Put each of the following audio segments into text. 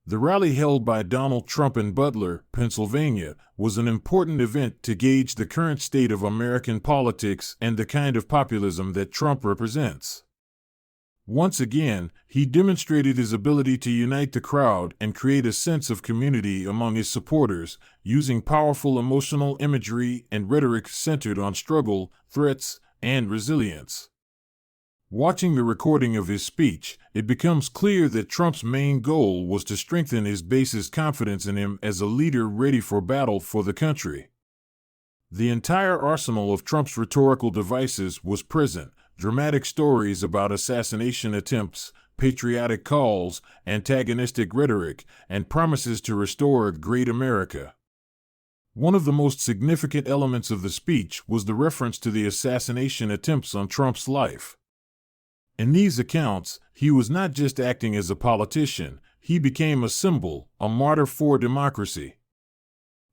The rally held by Donald Trump in Butler, Pennsylvania, was an important event to gauge the current state of American politics and the kind of populism that Trump represents. Once again, he demonstrated his ability to unite the crowd and create a sense of community among his supporters, using powerful emotional imagery and rhetoric centered on struggle, threats, and resilience. Watching the recording of his speech, it becomes clear that Trump's main goal was to strengthen his base's confidence in him as a leader ready for battle for the country. The entire arsenal of Trump's rhetorical devices was present: dramatic stories about assassination attempts, patriotic calls, antagonistic rhetoric, and promises to restore a great America. One of the most significant elements of the speech was the reference to the assassination attempts on Trump's life. In these accounts, he was not just acting as a politician, he became a symbol, a martyr for democracy.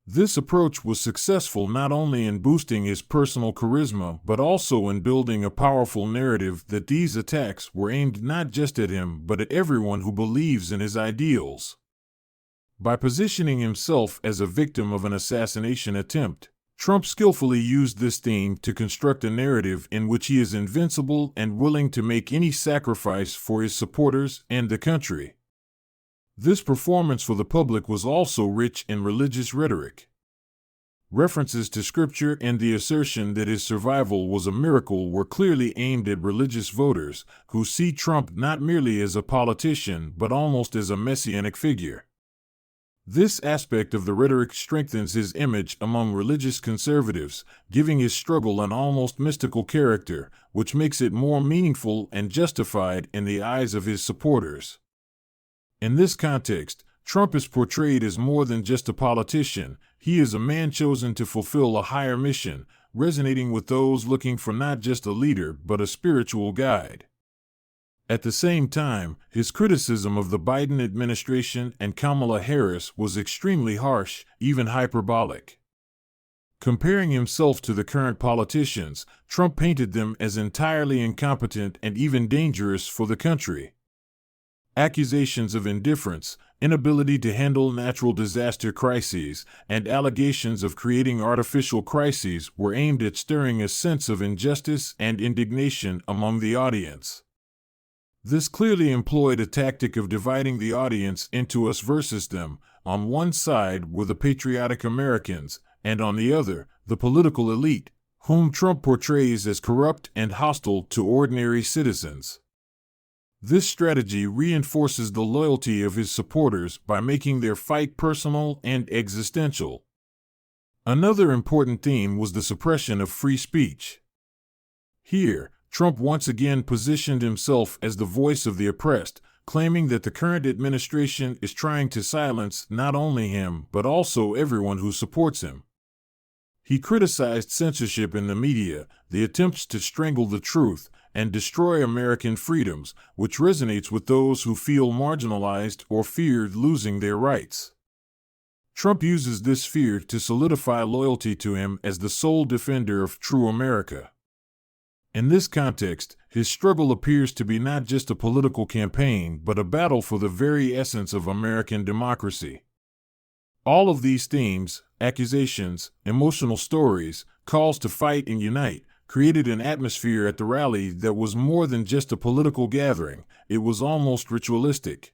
This approach was successful not only in boosting his personal charisma but also in building a powerful narrative that these attacks were aimed not just at him but at everyone who believes in his ideals. By positioning himself as a victim of an assassination attempt, Trump skillfully used this theme to construct a narrative in which he is invincible and willing to make any sacrifice for his supporters and the country. This performance for the public was also rich in religious rhetoric. References to Scripture and the assertion that his survival was a miracle were clearly aimed at religious voters who see Trump not merely as a politician but almost as a messianic figure. This aspect of the rhetoric strengthens his image among religious conservatives, giving his struggle an almost mystical character, which makes it more meaningful and justified in the eyes of his supporters. In this context, Trump is portrayed as more than just a politician. He is a man chosen to fulfill a higher mission, resonating with those looking for not just a leader but a spiritual guide. At the same time, his criticism of the Biden administration and Kamala Harris was extremely harsh, even hyperbolic. Comparing himself to the current politicians, Trump painted them as entirely incompetent and even dangerous for the country. Accusations of indifference, inability to handle natural disaster crises, and allegations of creating artificial crises were aimed at stirring a sense of injustice and indignation among the audience. This clearly employed a tactic of dividing the audience into us versus them. On one side were the patriotic Americans, and on the other, the political elite, whom Trump portrays as corrupt and hostile to ordinary citizens. This strategy reinforces the loyalty of his supporters by making their fight personal and existential. Another important theme was the suppression of free speech. Here, Trump once again positioned himself as the voice of the oppressed, claiming that the current administration is trying to silence not only him but also everyone who supports him. He criticized censorship in the media, the attempts to strangle the truth, and destroy American freedoms, which resonates with those who feel marginalized or feared losing their rights. Trump uses this fear to solidify loyalty to him as the sole defender of true America. In this context, his struggle appears to be not just a political campaign but a battle for the very essence of American democracy. All of these themes, accusations, emotional stories, calls to fight and unite, created an atmosphere at the rally that was more than just a political gathering. It was almost ritualistic.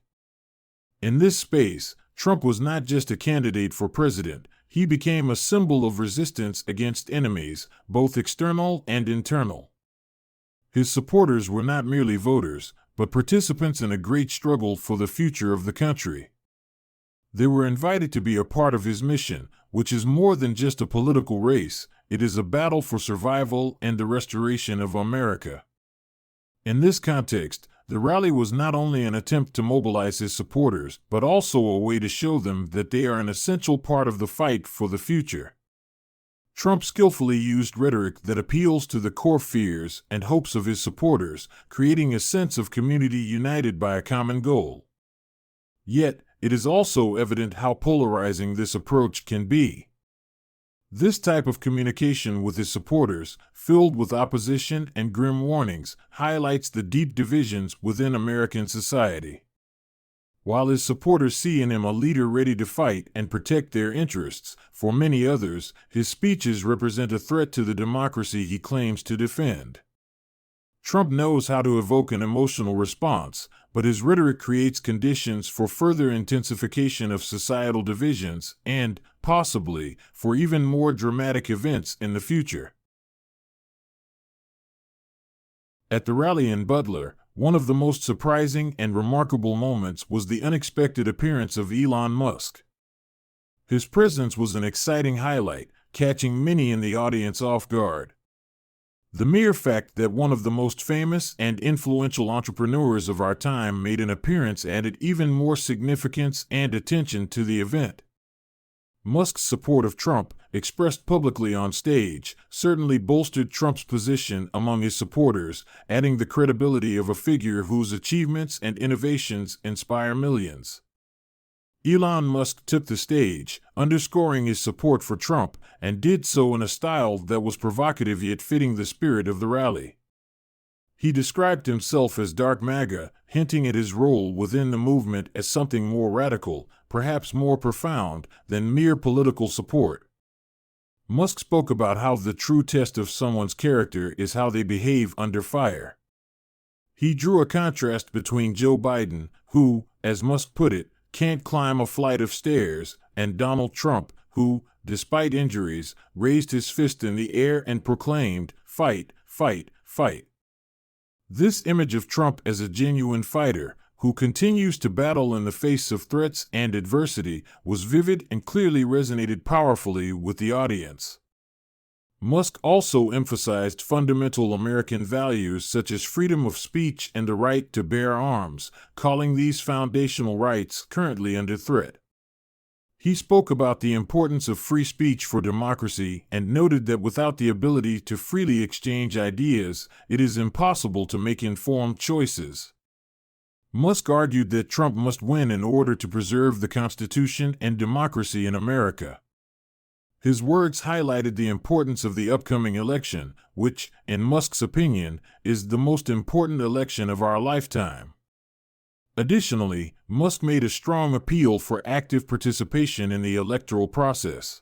In this space, Trump was not just a candidate for president, he became a symbol of resistance against enemies, both external and internal. His supporters were not merely voters, but participants in a great struggle for the future of the country. They were invited to be a part of his mission, which is more than just a political race. It is a battle for survival and the restoration of America. In this context, the rally was not only an attempt to mobilize his supporters, but also a way to show them that they are an essential part of the fight for the future. Trump skillfully used rhetoric that appeals to the core fears and hopes of his supporters, creating a sense of community united by a common goal. Yet, it is also evident how polarizing this approach can be. This type of communication with his supporters, filled with opposition and grim warnings, highlights the deep divisions within American society. While his supporters see in him a leader ready to fight and protect their interests, for many others, his speeches represent a threat to the democracy he claims to defend. Trump knows how to evoke an emotional response, but his rhetoric creates conditions for further intensification of societal divisions and, possibly, for even more dramatic events in the future. At the rally in Butler, one of the most surprising and remarkable moments was the unexpected appearance of Elon Musk. His presence was an exciting highlight, catching many in the audience off guard. The mere fact that one of the most famous and influential entrepreneurs of our time made an appearance added even more significance and attention to the event. Musk's support of Trump, expressed publicly on stage, certainly bolstered Trump's position among his supporters, adding the credibility of a figure whose achievements and innovations inspire millions. Elon Musk took the stage, underscoring his support for Trump, and did so in a style that was provocative yet fitting the spirit of the rally. He described himself as dark MAGA, hinting at his role within the movement as something more radical, perhaps more profound, than mere political support. Musk spoke about how the true test of someone's character is how they behave under fire. He drew a contrast between Joe Biden, who, as Musk put it, can't climb a flight of stairs, and Donald Trump, who, despite injuries, raised his fist in the air and proclaimed, "Fight, fight, fight." This image of Trump as a genuine fighter, who continues to battle in the face of threats and adversity, was vivid and clearly resonated powerfully with the audience. Musk also emphasized fundamental American values such as freedom of speech and the right to bear arms, calling these foundational rights currently under threat. He spoke about the importance of free speech for democracy and noted that without the ability to freely exchange ideas, it is impossible to make informed choices. Musk argued that Trump must win in order to preserve the Constitution and democracy in America. His words highlighted the importance of the upcoming election, which, in Musk's opinion, is the most important election of our lifetime. Additionally, Musk made a strong appeal for active participation in the electoral process.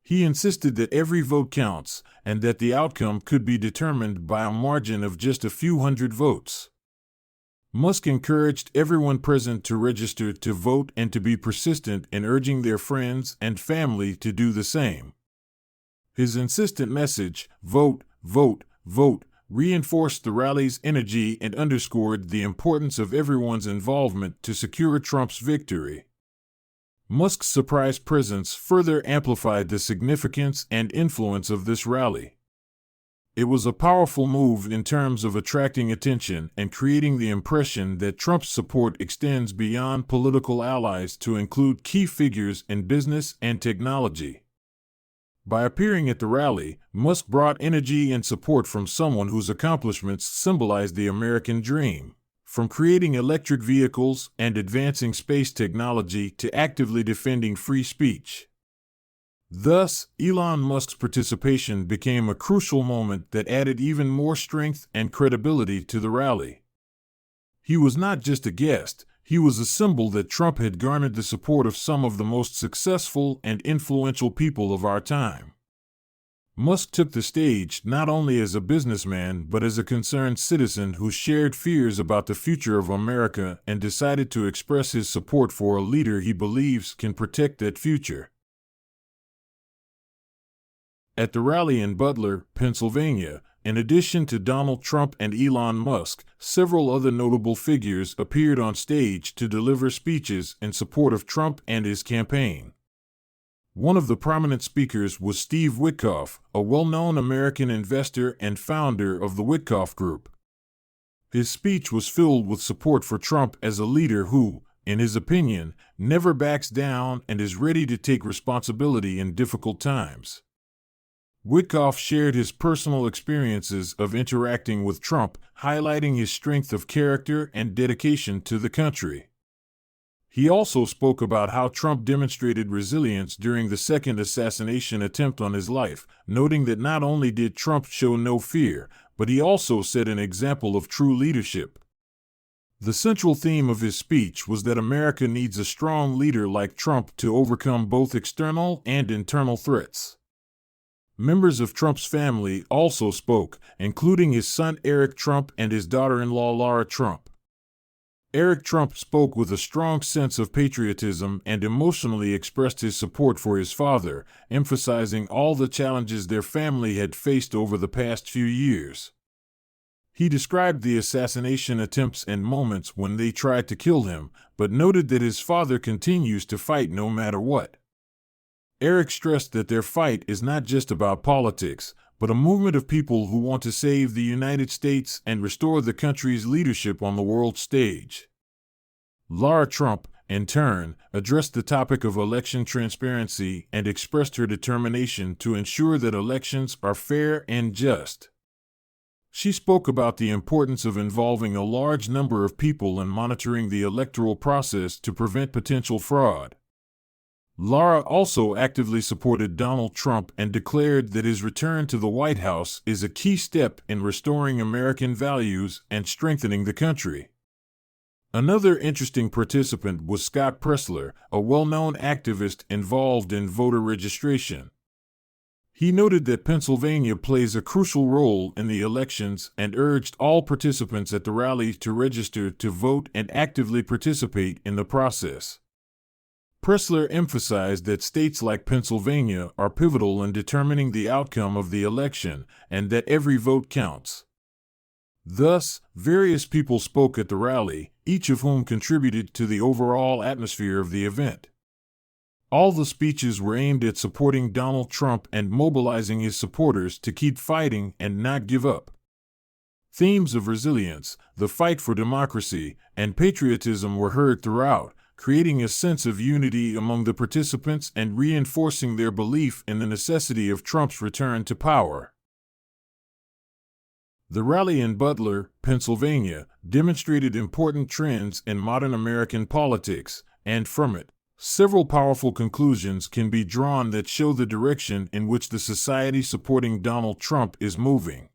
He insisted that every vote counts and that the outcome could be determined by a margin of just a few hundred votes. Musk encouraged everyone present to register to vote and to be persistent in urging their friends and family to do the same. His insistent message, "Vote, vote, vote," reinforced the rally's energy and underscored the importance of everyone's involvement to secure Trump's victory. Musk's surprise presence further amplified the significance and influence of this rally. It was a powerful move in terms of attracting attention and creating the impression that Trump's support extends beyond political allies to include key figures in business and technology. By appearing at the rally, Musk brought energy and support from someone whose accomplishments symbolized the American dream, from creating electric vehicles and advancing space technology to actively defending free speech. Thus, Elon Musk's participation became a crucial moment that added even more strength and credibility to the rally. He was not just a guest, he was a symbol that Trump had garnered the support of some of the most successful and influential people of our time. Musk took the stage not only as a businessman but as a concerned citizen who shared fears about the future of America and decided to express his support for a leader he believes can protect that future. At the rally in Butler, Pennsylvania, in addition to Donald Trump and Elon Musk, several other notable figures appeared on stage to deliver speeches in support of Trump and his campaign. One of the prominent speakers was Steve Witkoff, a well-known American investor and founder of the Witkoff Group. His speech was filled with support for Trump as a leader who, in his opinion, never backs down and is ready to take responsibility in difficult times. Witkoff shared his personal experiences of interacting with Trump, highlighting his strength of character and dedication to the country. He also spoke about how Trump demonstrated resilience during the second assassination attempt on his life, noting that not only did Trump show no fear, but he also set an example of true leadership. The central theme of his speech was that America needs a strong leader like Trump to overcome both external and internal threats. Members of Trump's family also spoke, including his son Eric Trump and his daughter-in-law Lara Trump. Eric Trump spoke with a strong sense of patriotism and emotionally expressed his support for his father, emphasizing all the challenges their family had faced over the past few years. He described the assassination attempts and moments when they tried to kill him, but noted that his father continues to fight no matter what. Eric stressed that their fight is not just about politics, but a movement of people who want to save the United States and restore the country's leadership on the world stage. Lara Trump, in turn, addressed the topic of election transparency and expressed her determination to ensure that elections are fair and just. She spoke about the importance of involving a large number of people in monitoring the electoral process to prevent potential fraud. Lara also actively supported Donald Trump and declared that his return to the White House is a key step in restoring American values and strengthening the country. Another interesting participant was Scott Presler, a well-known activist involved in voter registration. He noted that Pennsylvania plays a crucial role in the elections and urged all participants at the rally to register to vote and actively participate in the process. Presler emphasized that states like Pennsylvania are pivotal in determining the outcome of the election and that every vote counts. Thus, various people spoke at the rally, each of whom contributed to the overall atmosphere of the event. All the speeches were aimed at supporting Donald Trump and mobilizing his supporters to keep fighting and not give up. Themes of resilience, the fight for democracy, and patriotism were heard throughout, creating a sense of unity among the participants and reinforcing their belief in the necessity of Trump's return to power. The rally in Butler, Pennsylvania, demonstrated important trends in modern American politics, and from it, several powerful conclusions can be drawn that show the direction in which the society supporting Donald Trump is moving.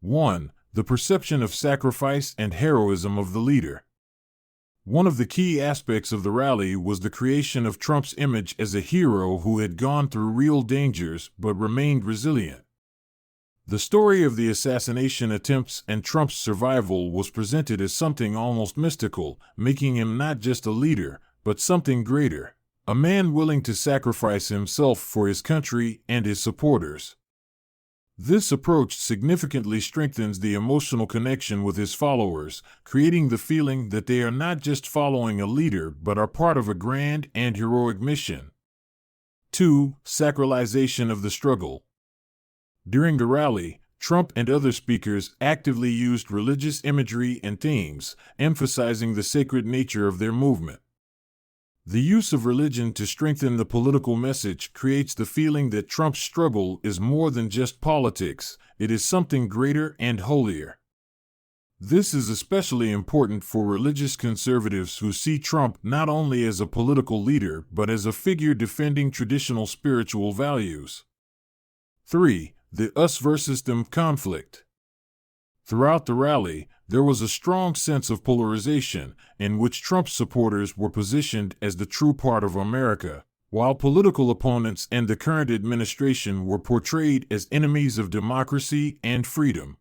1. The perception of sacrifice and heroism of the leader. One of the key aspects of the rally was the creation of Trump's image as a hero who had gone through real dangers but remained resilient. The story of the assassination attempts and Trump's survival was presented as something almost mystical, making him not just a leader, but something greater, a man willing to sacrifice himself for his country and his supporters. This approach significantly strengthens the emotional connection with his followers, creating the feeling that they are not just following a leader but are part of a grand and heroic mission. 2. Sacralization of the struggle. During the rally, Trump and other speakers actively used religious imagery and themes, emphasizing the sacred nature of their movement. The use of religion to strengthen the political message creates the feeling that Trump's struggle is more than just politics, it is something greater and holier. This is especially important for religious conservatives who see Trump not only as a political leader but as a figure defending traditional spiritual values. 3. The us versus them conflict. Throughout the rally, there was a strong sense of polarization, in which Trump's supporters were positioned as the true part of America, while political opponents and the current administration were portrayed as enemies of democracy and freedom.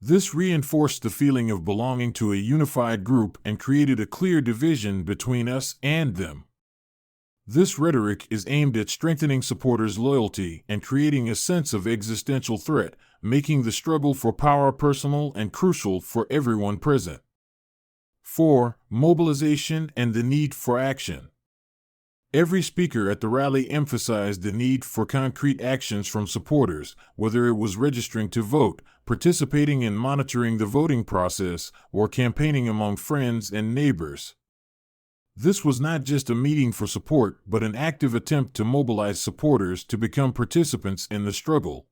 This reinforced the feeling of belonging to a unified group and created a clear division between us and them. This rhetoric is aimed at strengthening supporters' loyalty and creating a sense of existential threat, making the struggle for power personal and crucial for everyone present. 4. Mobilization and the need for action. Every speaker at the rally emphasized the need for concrete actions from supporters, whether it was registering to vote, participating in monitoring the voting process, or campaigning among friends and neighbors. This was not just a meeting for support, but an active attempt to mobilize supporters to become participants in the struggle.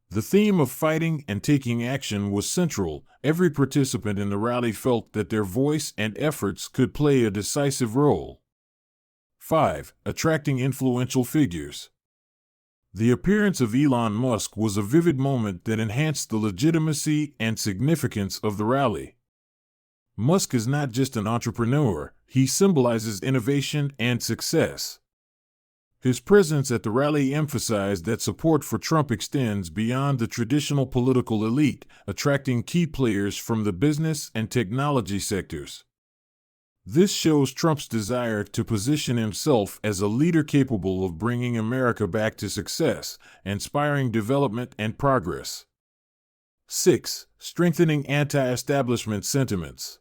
The theme of fighting and taking action was central. Every participant in the rally felt that their voice and efforts could play a decisive role. 5. Attracting influential figures. The appearance of Elon Musk was a vivid moment that enhanced the legitimacy and significance of the rally. Musk is not just an entrepreneur, he symbolizes innovation and success. His presence at the rally emphasized that support for Trump extends beyond the traditional political elite, attracting key players from the business and technology sectors. This shows Trump's desire to position himself as a leader capable of bringing America back to success, inspiring development and progress. 6. Strengthening anti-establishment sentiments.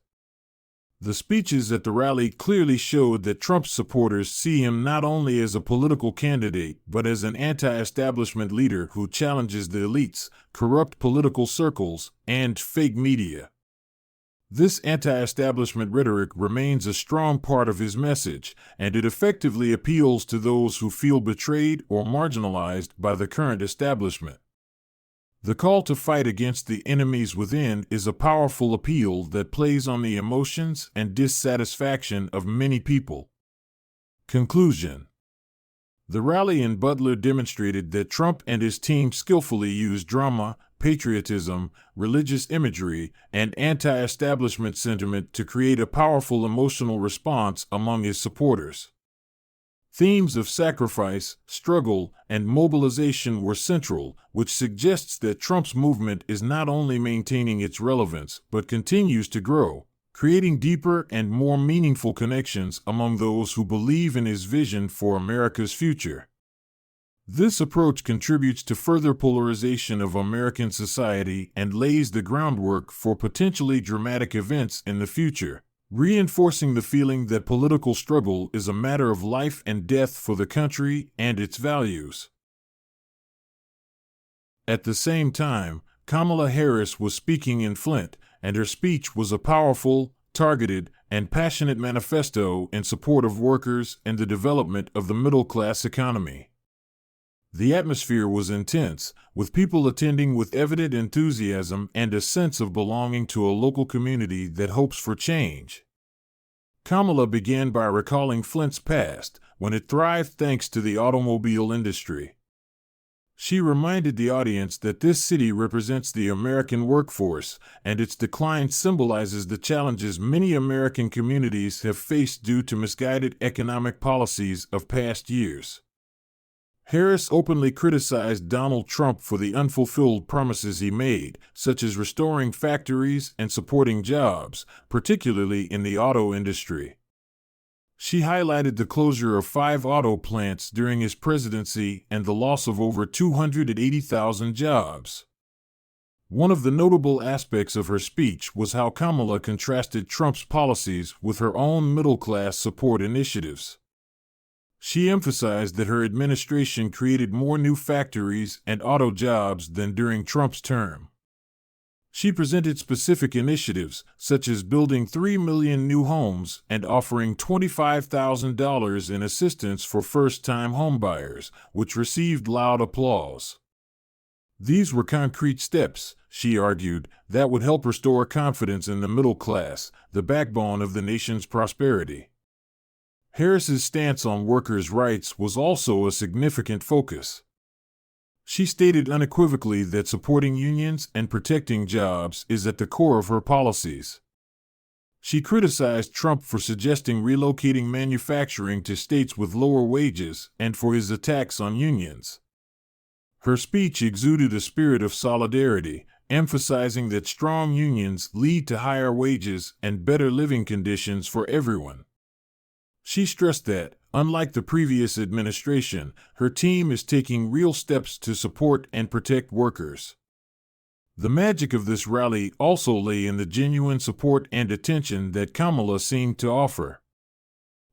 The speeches at the rally clearly showed that Trump's supporters see him not only as a political candidate but as an anti-establishment leader who challenges the elites, corrupt political circles, and fake media. This anti-establishment rhetoric remains a strong part of his message, and it effectively appeals to those who feel betrayed or marginalized by the current establishment. The call to fight against the enemies within is a powerful appeal that plays on the emotions and dissatisfaction of many people. Conclusion. The rally in Butler demonstrated that Trump and his team skillfully used drama, patriotism, religious imagery, and anti-establishment sentiment to create a powerful emotional response among his supporters. Themes of sacrifice, struggle, and mobilization were central, which suggests that Trump's movement is not only maintaining its relevance but continues to grow, creating deeper and more meaningful connections among those who believe in his vision for America's future. This approach contributes to further polarization of American society and lays the groundwork for potentially dramatic events in the future, reinforcing the feeling that political struggle is a matter of life and death for the country and its values. At the same time, Kamala Harris was speaking in Flint, and her speech was a powerful, targeted, and passionate manifesto in support of workers and the development of the middle-class economy. The atmosphere was intense, with people attending with evident enthusiasm and a sense of belonging to a local community that hopes for change. Kamala began by recalling Flint's past, when it thrived thanks to the automobile industry. She reminded the audience that this city represents the American workforce, and its decline symbolizes the challenges many American communities have faced due to misguided economic policies of past years. Harris openly criticized Donald Trump for the unfulfilled promises he made, such as restoring factories and supporting jobs, particularly in the auto industry. She highlighted the closure of 5 auto plants during his presidency and the loss of over 280,000 jobs. One of the notable aspects of her speech was how Kamala contrasted Trump's policies with her own middle-class support initiatives. She emphasized that her administration created more new factories and auto jobs than during Trump's term. She presented specific initiatives, such as building 3 million new homes and offering $25,000 in assistance for first-time homebuyers, which received loud applause. These were concrete steps, she argued, that would help restore confidence in the middle class, the backbone of the nation's prosperity. Harris's stance on workers' rights was also a significant focus. She stated unequivocally that supporting unions and protecting jobs is at the core of her policies. She criticized Trump for suggesting relocating manufacturing to states with lower wages and for his attacks on unions. Her speech exuded a spirit of solidarity, emphasizing that strong unions lead to higher wages and better living conditions for everyone. She stressed that, unlike the previous administration, her team is taking real steps to support and protect workers. The magic of this rally also lay in the genuine support and attention that Kamala seemed to offer.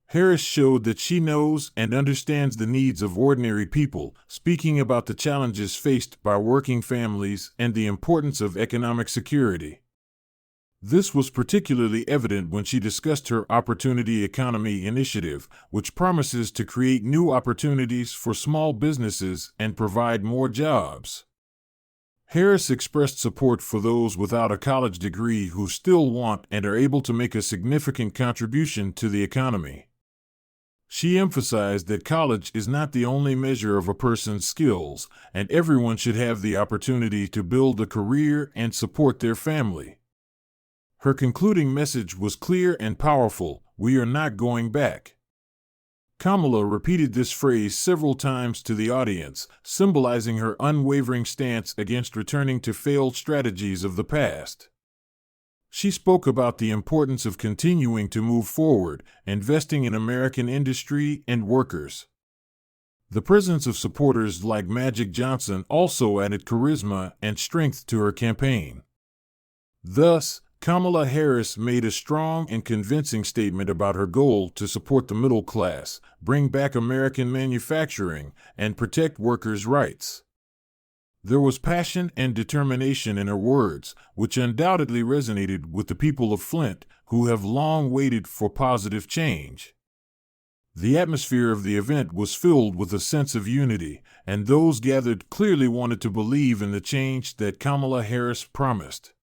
Harris showed that she knows and understands the needs of ordinary people, speaking about the challenges faced by working families and the importance of economic security. This was particularly evident when she discussed her Opportunity Economy initiative, which promises to create new opportunities for small businesses and provide more jobs. Harris expressed support for those without a college degree who still want and are able to make a significant contribution to the economy. She emphasized that college is not the only measure of a person's skills, and everyone should have the opportunity to build a career and support their family. Her concluding message was clear and powerful: "We are not going back." Kamala repeated this phrase several times to the audience, symbolizing her unwavering stance against returning to failed strategies of the past. She spoke about the importance of continuing to move forward, investing in American industry and workers. The presence of supporters like Magic Johnson also added charisma and strength to her campaign. Thus, Kamala Harris made a strong and convincing statement about her goal to support the middle class, bring back American manufacturing, and protect workers' rights. There was passion and determination in her words, which undoubtedly resonated with the people of Flint, who have long waited for positive change. The atmosphere of the event was filled with a sense of unity, and those gathered clearly wanted to believe in the change that Kamala Harris promised.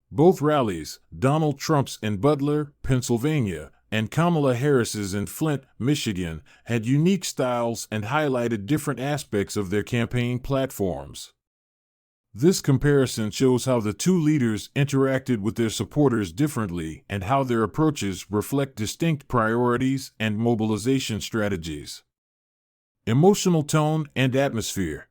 Both rallies, Donald Trump's in Butler, Pennsylvania, and Kamala Harris's in Flint, Michigan, had unique styles and highlighted different aspects of their campaign platforms. This comparison shows how the two leaders interacted with their supporters differently and how their approaches reflect distinct priorities and mobilization strategies. Emotional tone and atmosphere.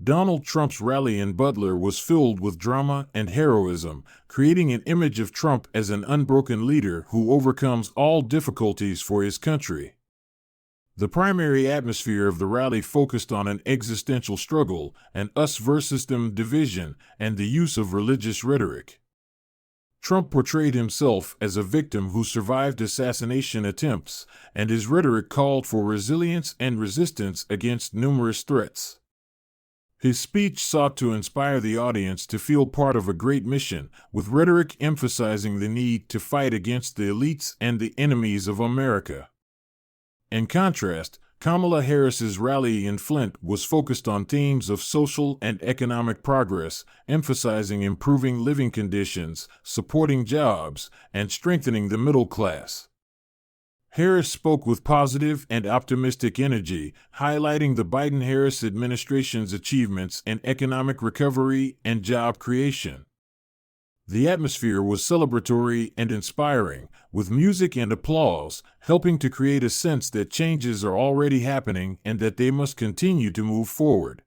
Donald Trump's rally in Butler was filled with drama and heroism, creating an image of Trump as an unbroken leader who overcomes all difficulties for his country. The primary atmosphere of the rally focused on an existential struggle, an us versus them division, and the use of religious rhetoric. Trump portrayed himself as a victim who survived assassination attempts, and his rhetoric called for resilience and resistance against numerous threats. His speech sought to inspire the audience to feel part of a great mission, with rhetoric emphasizing the need to fight against the elites and the enemies of America. In contrast, Kamala Harris's rally in Flint was focused on themes of social and economic progress, emphasizing improving living conditions, supporting jobs, and strengthening the middle class. Harris spoke with positive and optimistic energy, highlighting the Biden-Harris administration's achievements in economic recovery and job creation. The atmosphere was celebratory and inspiring, with music and applause, helping to create a sense that changes are already happening and that they must continue to move forward.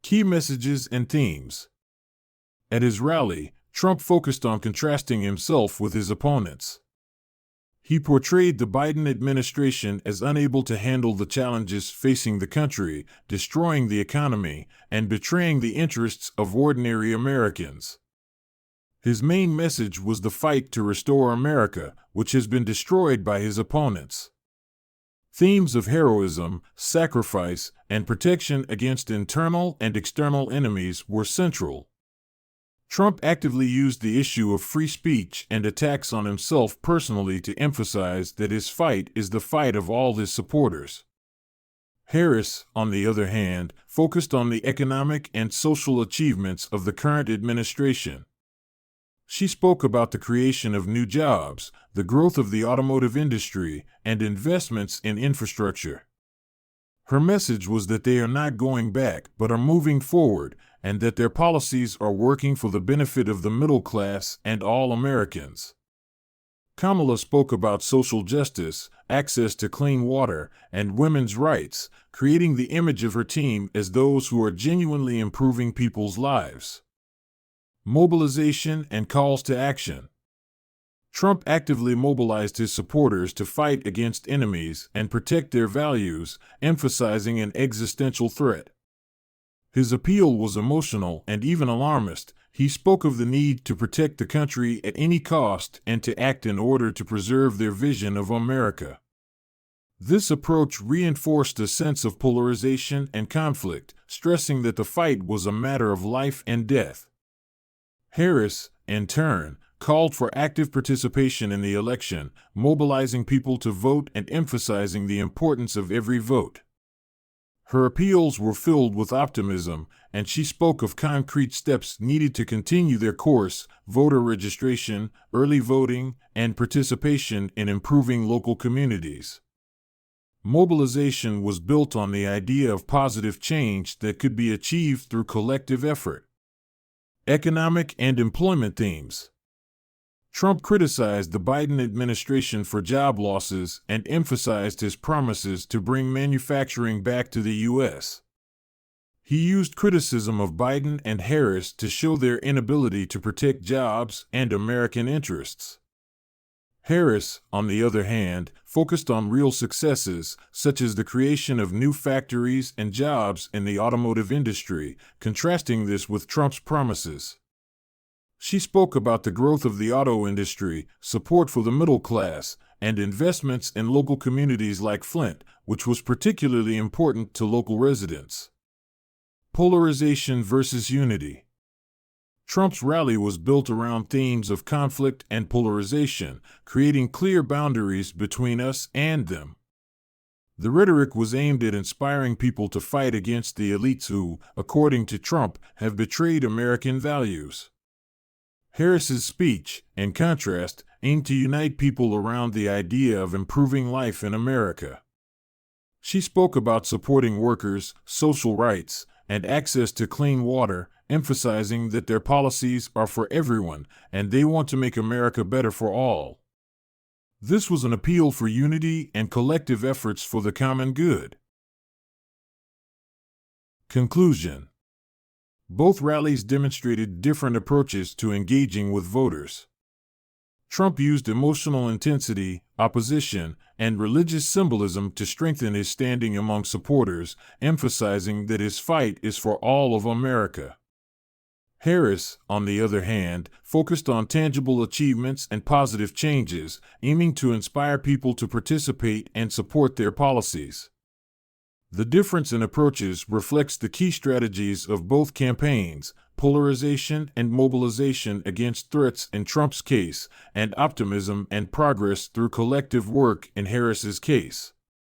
Key messages and themes. At his rally, Trump focused on contrasting himself with his opponents. He portrayed the Biden administration as unable to handle the challenges facing the country, destroying the economy, and betraying the interests of ordinary Americans. His main message was the fight to restore America, which has been destroyed by his opponents. Themes of heroism, sacrifice, and protection against internal and external enemies were central. Trump actively used the issue of free speech and attacks on himself personally to emphasize that his fight is the fight of all his supporters. Harris, on the other hand, focused on the economic and social achievements of the current administration. She spoke about the creation of new jobs, the growth of the automotive industry, and investments in infrastructure. Her message was that they are not going back but are moving forward, and that their policies are working for the benefit of the middle class and all Americans. Kamala spoke about social justice, access to clean water, and women's rights, creating the image of her team as those who are genuinely improving people's lives. Mobilization and calls to action. Trump actively mobilized his supporters to fight against enemies and protect their values, emphasizing an existential threat. His appeal was emotional and even alarmist. He spoke of the need to protect the country at any cost and to act in order to preserve their vision of America. This approach reinforced a sense of polarization and conflict, stressing that the fight was a matter of life and death. Harris, in turn, called for active participation in the election, mobilizing people to vote and emphasizing the importance of every vote. Her appeals were filled with optimism, and she spoke of concrete steps needed to continue their course: voter registration, early voting, and participation in improving local communities. Mobilization was built on the idea of positive change that could be achieved through collective effort. Economic and employment themes. Trump criticized the Biden administration for job losses and emphasized his promises to bring manufacturing back to the U.S. He used criticism of Biden and Harris to show their inability to protect jobs and American interests. Harris, on the other hand, focused on real successes, such as the creation of new factories and jobs in the automotive industry, contrasting this with Trump's promises. She spoke about the growth of the auto industry, support for the middle class, and investments in local communities like Flint, which was particularly important to local residents. Polarization versus unity. Trump's rally was built around themes of conflict and polarization, creating clear boundaries between us and them. The rhetoric was aimed at inspiring people to fight against the elites who, according to Trump, have betrayed American values. Harris's speech, in contrast, aimed to unite people around the idea of improving life in America. She spoke about supporting workers, social rights, and access to clean water, emphasizing that their policies are for everyone and they want to make America better for all. This was an appeal for unity and collective efforts for the common good. Conclusion. Both rallies demonstrated different approaches to engaging with voters. Trump used emotional intensity, opposition, and religious symbolism to strengthen his standing among supporters, emphasizing that his fight is for all of America. Harris, on the other hand, focused on tangible achievements and positive changes, aiming to inspire people to participate and support their policies. The difference in approaches reflects the key strategies of both campaigns: polarization and mobilization against threats in Trump's case, and optimism and progress through collective work in Harris's case.